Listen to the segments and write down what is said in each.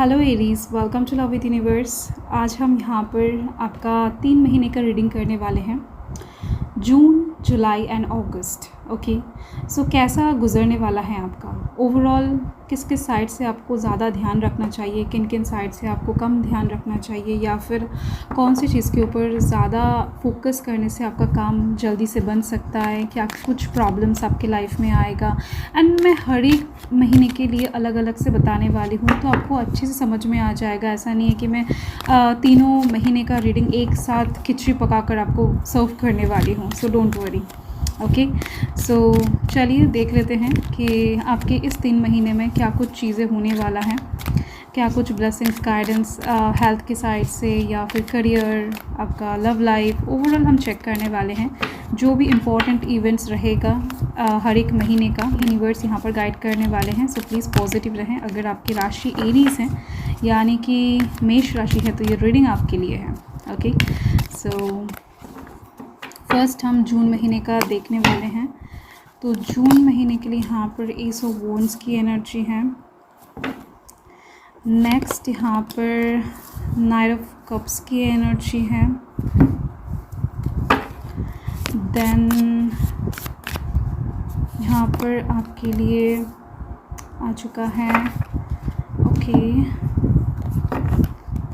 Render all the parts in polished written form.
Hello Aries, welcome to love with universe. आज हम यहाँ पर आपका 3 महीने का रीडिंग करने वाले हैं, जून, जुलाई एंड अगस्त। ओके, सो कैसा गुजरने वाला है आपका ओवरऑल, किस किस साइड से आपको ज़्यादा ध्यान रखना चाहिए, किन किन साइड से आपको कम ध्यान रखना चाहिए, या फिर कौन सी चीज़ के ऊपर ज़्यादा फोकस करने से आपका काम जल्दी से बन सकता है, क्या कुछ प्रॉब्लम्स आपके लाइफ में आएगा। एंड मैं हर एक महीने के लिए अलग अलग से बताने वाली हूँ, तो आपको अच्छे से समझ में आ जाएगा। ऐसा नहीं है कि मैं तीनों महीने का रीडिंग एक साथ खिचड़ी पकाकर आपको सर्व करने वाली हूँ, सो डोंट वरी। ओके, सो चलिए देख लेते हैं कि आपके इस 3 महीने में क्या कुछ चीज़ें होने वाला है, क्या कुछ ब्लेसिंग्स, गाइडेंस हेल्थ की साइड से, या फिर करियर, आपका लव लाइफ, ओवरऑल हम चेक करने वाले हैं। जो भी इम्पोर्टेंट इवेंट्स रहेगा हर एक महीने का यूनिवर्स यहाँ पर गाइड करने वाले हैं। सो प्लीज़ पॉजिटिव रहें। अगर आपकी राशि एरीज है यानी कि मेष राशि है, तो ये रीडिंग आपके लिए है। ओके, सो फर्स्ट हम जून महीने का देखने वाले हैं। तो जून महीने के लिए यहाँ पर एस ऑफ वॉन्ड्स की एनर्जी है। नेक्स्ट यहाँ पर नाइट ऑफ कप्स की एनर्जी है। देन यहाँ पर आपके लिए आ चुका है ओके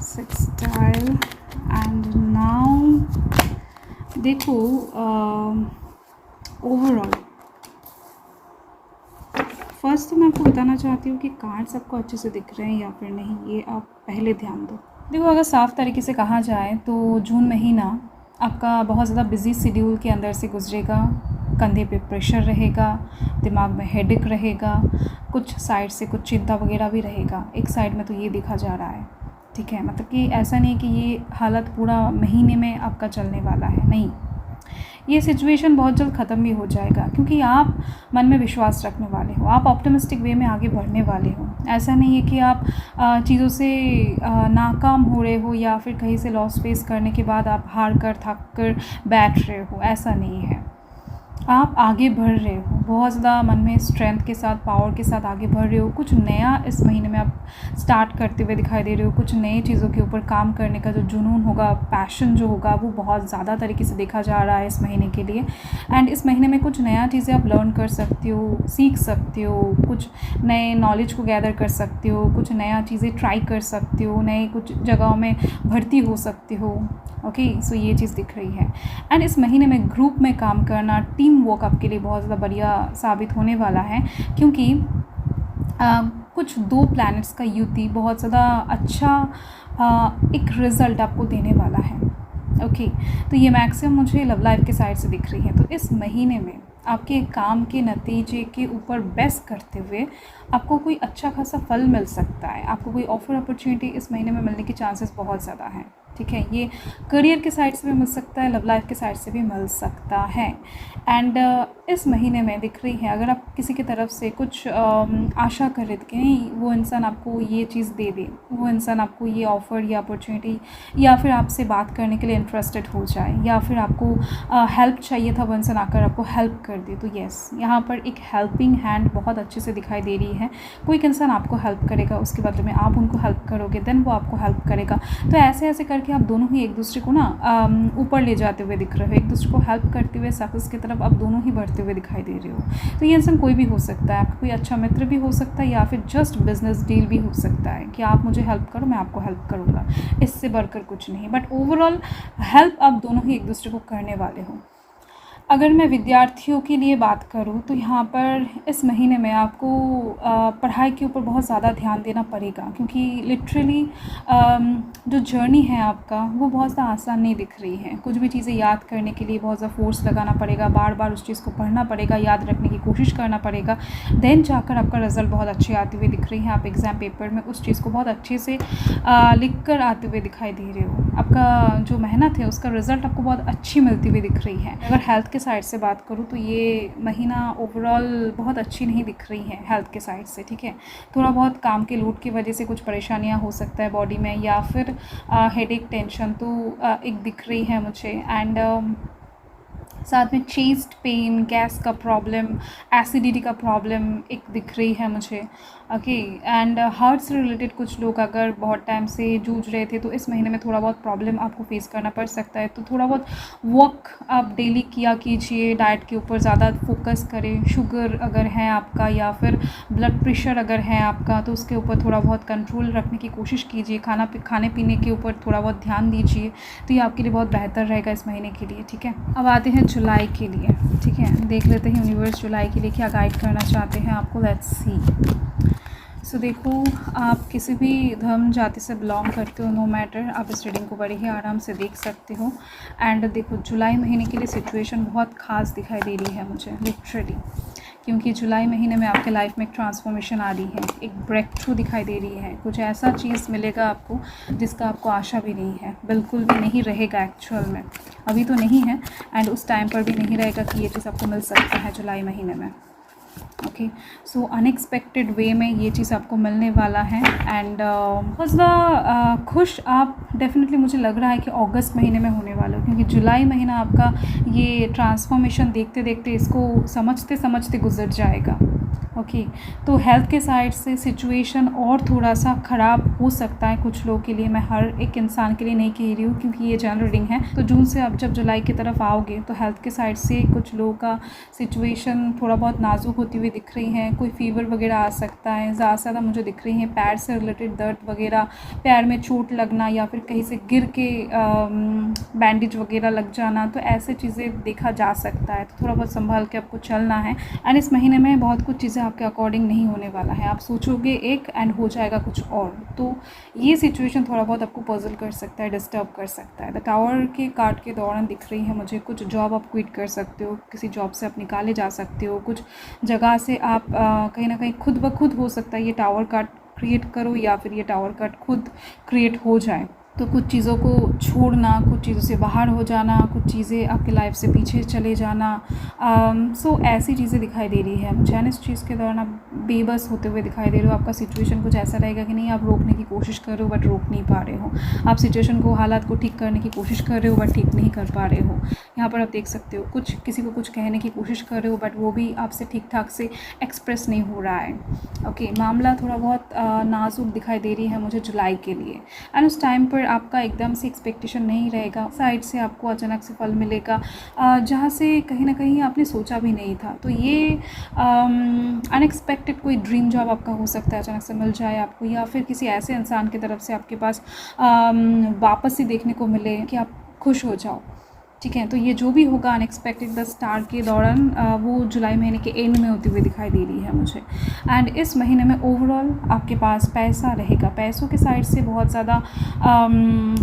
सेक्सटाइल। एंड नाउ देखो ओवरऑल फर्स्ट तो मैं आपको बताना चाहती हूँ कि कार्ड्स आपको अच्छे से दिख रहे हैं या फिर नहीं, ये आप पहले ध्यान दो। देखो, अगर साफ तरीके से कहा जाए तो जून महीना आपका बहुत ज़्यादा बिजी शेड्यूल के अंदर से गुजरेगा। कंधे पे प्रेशर रहेगा, दिमाग में हेडेक रहेगा, कुछ साइड से कुछ चिंता वगैरह भी रहेगा। एक साइड में तो ये दिखा जा रहा है, ठीक है। मतलब कि ऐसा नहीं कि ये हालत पूरा महीने में आपका चलने वाला है, नहीं। ये सिचुएशन बहुत जल्द ख़त्म भी हो जाएगा, क्योंकि आप मन में विश्वास रखने वाले हो, आप ऑप्टिमिस्टिक वे में आगे बढ़ने वाले हो। ऐसा नहीं है कि आप चीज़ों से नाकाम हो रहे हो या फिर कहीं से लॉस फेस करने के बाद आप हार कर थक कर बैठ रहे हो, ऐसा नहीं है। आप आगे बढ़ रहे हो, बहुत ज़्यादा मन में स्ट्रेंथ के साथ, पावर के साथ आगे बढ़ रहे हो। कुछ नया इस महीने में आप स्टार्ट करते हुए दिखाई दे रहे हो। कुछ नई चीज़ों के ऊपर काम करने का जो जुनून होगा, पैशन जो होगा, वो बहुत ज़्यादा तरीके से देखा जा रहा है इस महीने के लिए। एंड इस महीने में कुछ नया चीज़ें आप लर्न कर सकते हो, सीख सकते हो, कुछ नए नॉलेज को गैदर कर सकते हो, कुछ नया चीज़ें ट्राई कर सकते हो, नए कुछ जगहों में भर्ती हो सकते हो। ओके, सो ये चीज़ दिख रही है। एंड इस महीने में ग्रुप में काम करना, टीम वर्क आपके लिए बहुत ज़्यादा बढ़िया साबित होने वाला है, क्योंकि कुछ 2 प्लैनेट्स का युति बहुत ज़्यादा अच्छा एक रिज़ल्ट आपको देने वाला है। ओके, तो ये मैक्सिमम मुझे लव लाइफ के साइड से दिख रही है। तो इस महीने में आपके काम के नतीजे के ऊपर बेस करते हुए आपको कोई अच्छा खासा फल मिल सकता है। आपको कोई ऑफर अपॉर्चुनिटी इस महीने में मिलने के चांसेस बहुत ज़्यादा हैं, ठीक है। ये करियर के साइड से भी मिल सकता है, लव लाइफ के साइड से भी मिल सकता है। एंड इस महीने में दिख रही है, अगर आप किसी की तरफ से कुछ आशा कर रहे थे कि नहीं वो इंसान आपको ये चीज़ दे दे, वो इंसान आपको ये ऑफ़र या अपॉर्चुनिटी, या फिर आपसे बात करने के लिए इंटरेस्टेड हो जाए, या फिर आपको हेल्प चाहिए था, वो इंसान आकर आपको हेल्प कर दे, तो येस, यहाँ पर एक हेल्पिंग हैंड बहुत अच्छे से दिखाई दे रही है। कोई एक इंसान आपको हेल्प करेगा, उसके बदले में आप उनको हेल्प करोगे, देन वो आपको हेल्प करेगा। तो ऐसे ऐसे करके आप दोनों ही एक दूसरे को ना ऊपर ले जाते हुए दिख रहे हो, एक दूसरे को हेल्प करते हुए सक्सेस की तरफ आप दोनों ही बढ़ते हुए दिखाई दे रहे हो। तो ये इंसान कोई भी हो सकता है, आपका कोई अच्छा मित्र भी हो सकता है, या फिर जस्ट बिजनेस डील भी हो सकता है कि आप मुझे हेल्प करो, मैं आपको हेल्प करूँगा, इससे बढ़कर कुछ नहीं। बट ओवरऑल हेल्प आप दोनों ही एक दूसरे को करने वाले हो। अगर मैं विद्यार्थियों के लिए बात करूं तो यहाँ पर इस महीने में आपको पढ़ाई के ऊपर बहुत ज़्यादा ध्यान देना पड़ेगा, क्योंकि लिटरली जो जर्नी है आपका वो बहुत ज़्यादा आसान नहीं दिख रही है। कुछ भी चीज़ें याद करने के लिए बहुत ज़्यादा फोर्स लगाना पड़ेगा, बार बार उस चीज़ को पढ़ना पड़ेगा, याद रखने की कोशिश करना पड़ेगा, देन जाकर आपका रिज़ल्ट बहुत अच्छे आते हुए दिख रही है। आप एग्ज़ाम पेपर में उस चीज़ को बहुत अच्छे से लिख कर आते हुए दिखाई दे रहे हो। आपका जो मेहनत है उसका रिज़ल्ट आपको बहुत अच्छी मिलती हुई दिख रही है। अगर हेल्थ साइड से बात करूँ तो ये महीना ओवरऑल बहुत अच्छी नहीं दिख रही है हेल्थ के साइड से, ठीक है। थोड़ा बहुत काम के लोड की वजह से कुछ परेशानियां हो सकता है बॉडी में, या फिर हेडेक, टेंशन तो एक दिख रही है मुझे। एंड साथ में चेस्ट पेन, गैस का प्रॉब्लम, एसिडिटी का प्रॉब्लम एक दिख रही है मुझे। ओके, एंड हार्ट से रिलेटेड कुछ लोग अगर बहुत टाइम से जूझ रहे थे तो इस महीने में थोड़ा बहुत प्रॉब्लम आपको फेस करना पड़ सकता है। तो थोड़ा बहुत वॉक आप डेली किया कीजिए, डाइट के ऊपर ज़्यादा फोकस करें। शुगर अगर है आपका या फिर ब्लड प्रेशर अगर है आपका तो उसके ऊपर थोड़ा बहुत कंट्रोल रखने की कोशिश कीजिए। खाने पीने के ऊपर थोड़ा बहुत ध्यान दीजिए, तो ये आपके लिए बहुत बेहतर रहेगा इस महीने के लिए। ठीक है, अब आते हैं जुलाई के लिए। ठीक है, देख लेते हैं यूनिवर्स जुलाई के लिए क्या गाइड करना चाहते हैं आपको। Let's see. सो देखो, आप किसी भी धर्म जाति से बिलोंग करते हो, नो मैटर, आप इस रीडिंग को बड़े ही आराम से देख सकते हो। एंड देखो, जुलाई महीने के लिए सिचुएशन बहुत ख़ास दिखाई दे रही है मुझे लिटरली, क्योंकि जुलाई महीने में आपके लाइफ में एक ट्रांसफॉर्मेशन आ रही है, एक ब्रेक थ्रू दिखाई दे रही है। कुछ ऐसा चीज़ मिलेगा आपको जिसका आपको आशा भी नहीं है, बिल्कुल भी नहीं रहेगा एक्चुअल में, अभी तो नहीं है एंड उस टाइम पर भी नहीं रहेगा कि ये चीज़ आपको मिल सकता है जुलाई महीने में। ओके, सो अनएक्सपेक्टेड वे में ये चीज़ आपको मिलने वाला है। एंड बहुत ज़्यादा खुश आप डेफिनेटली मुझे लग रहा है कि अगस्त महीने में होने वाला हो, क्योंकि जुलाई महीना आपका ये ट्रांसफॉर्मेशन देखते देखते, इसको समझते समझते गुजर जाएगा। ओके, तो हेल्थ के साइड से सिचुएशन और थोड़ा सा ख़राब हो सकता है कुछ लोगों के लिए। मैं हर एक इंसान के लिए नहीं कह रही हूँ, क्योंकि ये जनरल रीडिंग है। तो जून से अब जब जुलाई की तरफ आओगे तो हेल्थ के साइड से कुछ लोगों का सिचुएशन थोड़ा बहुत नाजुक होती हुई दिख रही है। कोई फीवर वगैरह आ सकता है, ज़्यादा से ज़्यादा मुझे दिख रही है पैर से रिलेटेड दर्द वगैरह, पैर में चोट लगना या फिर कहीं से गिर के बैंडेज वगैरह लग जाना, तो ऐसे चीज़ें देखा जा सकता है। तो थोड़ा बहुत संभाल के आपको चलना है। एंड इस महीने में बहुत कुछ चीज़ें आपके अकॉर्डिंग नहीं होने वाला है, आप सोचोगे एक एंड हो जाएगा कुछ और। तो ये सिचुएशन थोड़ा बहुत आपको पजल कर सकता है, डिस्टर्ब कर सकता है। द टावर के कार्ड के दौरान दिख रही है मुझे कुछ जॉब आप क्विट कर सकते हो, किसी जॉब से आप निकाले जा सकते हो, कुछ जगह से आप कहीं ना कहीं खुद ब खुद हो सकता है ये टावर कार्ड क्रिएट करो या फिर ये टावर कार्ड खुद क्रिएट हो जाए। तो कुछ चीज़ों को छोड़ना, कुछ चीज़ों से बाहर हो जाना, कुछ चीज़ें आपके लाइफ से पीछे चले जाना, सो ऐसी चीज़ें दिखाई दे रही है मुझे। एंड इस चीज़ के दौरान आप बेबस होते हुए दिखाई दे रहे हो। आपका सिचुएशन कुछ ऐसा रहेगा कि नहीं, आप रोकने की कोशिश कर रहे हो बट रोक नहीं पा रहे हो। आप सिचुएशन को, हालात को ठीक करने की कोशिश कर रहे हो बट ठीक नहीं कर पा रहे हो। यहाँ पर आप देख सकते हो कुछ किसी को कुछ कहने की कोशिश कर रहे हो बट वो भी आपसे ठीक ठाक से एक्सप्रेस नहीं हो रहा है। ओके, मामला थोड़ा बहुत नाजुक दिखाई दे रही है मुझे जुलाई के लिए। एंड उस टाइम पर आपका एकदम से एक्सपेक्टेशन नहीं रहेगा, साइड से आपको अचानक से फल मिलेगा जहाँ से कहीं ना कहीं आपने सोचा भी नहीं था। तो ये अनएक्सपेक्टेड कोई ड्रीम जॉब आपका हो सकता है अचानक से मिल जाए आपको, या फिर किसी ऐसे इंसान की तरफ से आपके पास वापस ही देखने को मिले कि आप खुश हो जाओ। ठीक है, तो ये जो भी होगा अनएक्सपेक्टेड द स्टार के दौरान वो जुलाई महीने के एंड में होती हुई दिखाई दे रही है मुझे। एंड इस महीने में ओवरऑल आपके पास पैसा रहेगा, पैसों के साइड से बहुत ज़्यादा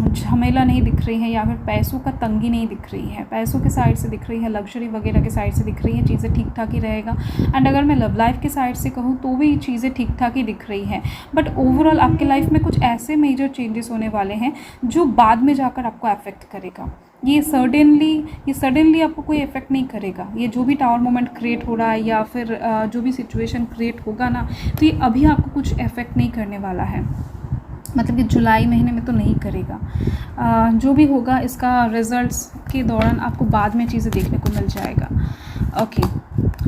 झमेला नहीं दिख रही है या फिर पैसों का तंगी नहीं दिख रही है। पैसों के साइड से दिख रही है, लग्जरी वगैरह के साइड से दिख रही है, चीज़ें ठीक ठाक ही रहेगा। एंड अगर मैं लव लाइफ के साइड से कहूँ तो भी चीज़ें ठीक ठाक ही दिख रही हैं, बट ओवरऑल आपके लाइफ में कुछ ऐसे मेजर चेंजेस होने वाले हैं जो बाद में जाकर आपको अफेक्ट करेगा। ये सडनली आपको कोई इफेक्ट नहीं करेगा। ये जो भी टावर मोमेंट क्रिएट हो रहा है या फिर जो भी सिचुएशन क्रिएट होगा ना, तो ये अभी आपको कुछ इफेक्ट नहीं करने वाला है, मतलब कि जुलाई महीने में तो नहीं करेगा। जो भी होगा इसका रिजल्ट्स के दौरान आपको बाद में चीज़ें देखने को मिल जाएगा। ओके,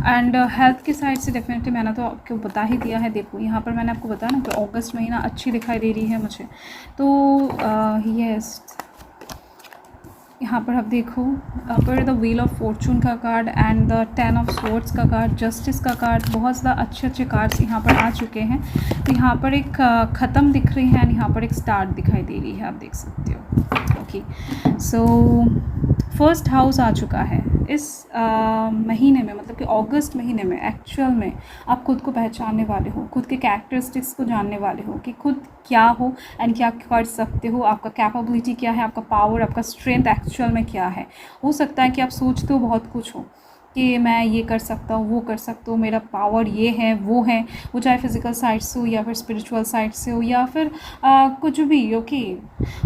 एंड हेल्थ की साइड से डेफिनेटली मैंने तो आपको बता ही दिया है। देखो यहाँ पर मैंने आपको बताया ना कि अगस्त महीना अच्छी दिखाई दे रही है मुझे। तो यस, यहाँ पर आप देखो पर द व्हील ऑफ फॉर्चून का card and the 10 of swords का कार्ड, जस्टिस का कार्ड, बहुत ज़्यादा अच्छे कार्ड्स यहाँ पर आ चुके हैं। तो यहाँ पर एक ख़त्म दिख रही है एंड यहाँ पर एक स्टार्ट दिखाई दे रही है, आप देख सकते हो। ओके, सो फर्स्ट हाउस आ चुका है इस महीने में, मतलब कि अगस्त महीने में एक्चुअल में आप खुद को पहचानने वाले हो, खुद के कैरेक्टरिस्टिक्स को जानने वाले हो कि खुद क्या हो एंड क्या कर सकते हो, आपका कैपेबिलिटी क्या है, आपका पावर, आपका स्ट्रेंथ एक्चुअल में क्या है। हो सकता है कि आप सोचते हो बहुत कुछ हो कि मैं ये कर सकता हूँ, वो कर सकता हूँ, मेरा पावर ये है, वो है, वो चाहे फिज़िकल साइड से हो या फिर स्पिरिचुअल साइड से हो या फिर कुछ भी। ओके,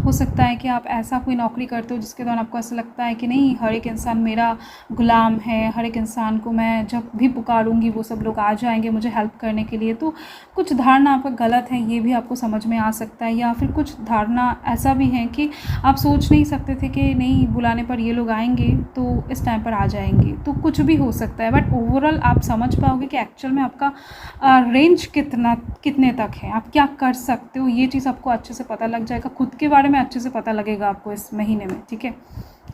हो सकता है कि आप ऐसा कोई नौकरी करते हो जिसके दौरान आपको ऐसा लगता है कि नहीं, हर एक इंसान मेरा गुलाम है, हर एक इंसान को मैं जब भी पुकारूंगी वो सब लोग आ जाएंगे मुझे हेल्प करने के लिए। तो कुछ धारणा आपका गलत है, ये भी आपको समझ में आ सकता है। या फिर कुछ धारणा ऐसा भी है कि आप सोच नहीं सकते थे कि नहीं, बुलाने पर ये लोग आएंगे तो इस टाइम पर आ जाएंगे। तो कुछ भी हो सकता है, बट ओवरऑल आप समझ पाओगे कि एक्चुअल में आपका रेंज कितने तक है, आप क्या कर सकते हो, ये चीज़ आपको अच्छे से पता लग जाएगा। खुद के बारे में अच्छे से पता लगेगा आपको इस महीने में, ठीक है।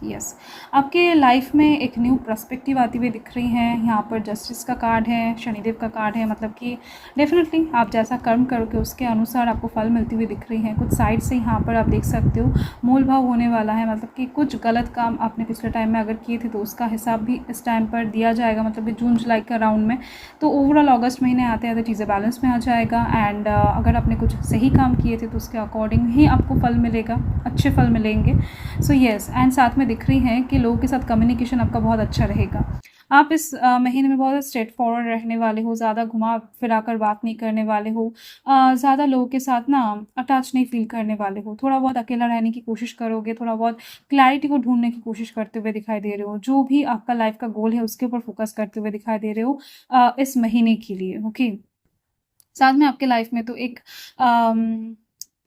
यस, आपके लाइफ में एक न्यू पर्सपेक्टिव आती हुई दिख रही है। यहाँ पर जस्टिस का कार्ड है, शनिदेव का कार्ड है, मतलब कि डेफिनेटली आप जैसा कर्म करोगे उसके अनुसार आपको फल मिलती हुई दिख रही है। कुछ साइड से यहाँ पर आप देख सकते हो मोल भाव होने वाला है, मतलब कि कुछ गलत काम आपने पिछले टाइम में अगर किए थे तो उसका हिसाब भी इस टाइम पर दिया जाएगा, मतलब कि जून जुलाई का राउंड में। तो ओवरऑल अगस्त महीने आते आते चीज़ें बैलेंस में आ जाएगा। एंड अगर आपने कुछ सही काम किए थे तो उसके अकॉर्डिंग ही आपको फल मिलेगा, अच्छे फल मिलेंगे। सो येस, एंड साथ में दिख रही है कि लोगों के साथ कम्युनिकेशन आपका बहुत अच्छा रहेगा। आप इस महीने में बहुत स्ट्रेट फॉरवर्ड रहने वाले हो, ज़्यादा घुमा फिरा कर बात नहीं करने वाले हो, ज़्यादा लोगों के साथ ना अटैच नहीं फील करने वाले हो, थोड़ा बहुत अकेला रहने की कोशिश करोगे, थोड़ा बहुत क्लैरिटी को ढूंढने की कोशिश करते हुए दिखाई दे रहे हो। जो भी आपका लाइफ का गोल है उसके ऊपर फोकस करते हुए दिखाई दे रहे हो इस महीने के लिए। ओके, साथ में आपके लाइफ में तो एक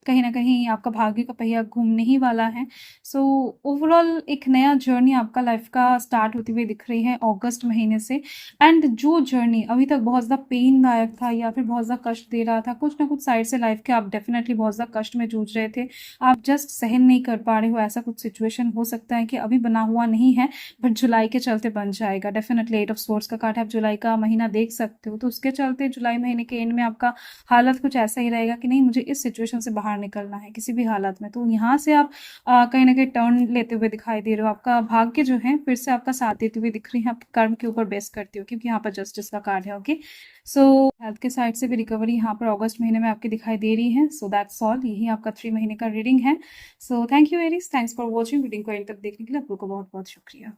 कहीं न कहीं आपका भाग्य का पहिया घूमने ही वाला है। सो ओवरऑल एक नया जर्नी आपका लाइफ का स्टार्ट होती हुई दिख रही है अगस्त महीने से। एंड जो जर्नी अभी तक बहुत ज़्यादा पेनदायक था या फिर बहुत ज़्यादा कष्ट दे रहा था, कुछ ना कुछ साइड से लाइफ के आप डेफिनेटली बहुत ज़्यादा कष्ट में जूझ रहे थे, आप जस्ट सहन नहीं कर पा रहे हो, ऐसा कुछ सिचुएशन हो सकता है कि अभी बना हुआ नहीं है बट जुलाई के चलते बन जाएगा। डेफिनेटली 8 ऑफ सोर्ड्स का कार्ड है, आप जुलाई का महीना देख सकते हो, तो उसके चलते जुलाई महीने के एंड में आपका हालत कुछ ऐसा ही रहेगा कि नहीं, मुझे इस सिचुएशन से बाहर निकलना है किसी भी हालत में। तो यहाँ से आप कहीं ना कहीं टर्न लेते हुए दिखाई दे रहे हो, आपका भाग्य जो है फिर से आपका साथ देते हुए दिख रही है, आप कर्म के ऊपर बेस करते हो क्योंकि यहाँ पर जस्टिस का कार्ड है। ओके, सो हेल्थ के साइड से भी रिकवरी यहाँ पर अगस्त महीने में आपकी दिखाई दे रही है। सो दैट्स ऑल, यही आपका 3 महीने का रीडिंग है। So thank you Aries, thanks for watching. Reading को एंड तक देखने के लिए आप लोगों को बहुत बहुत शुक्रिया।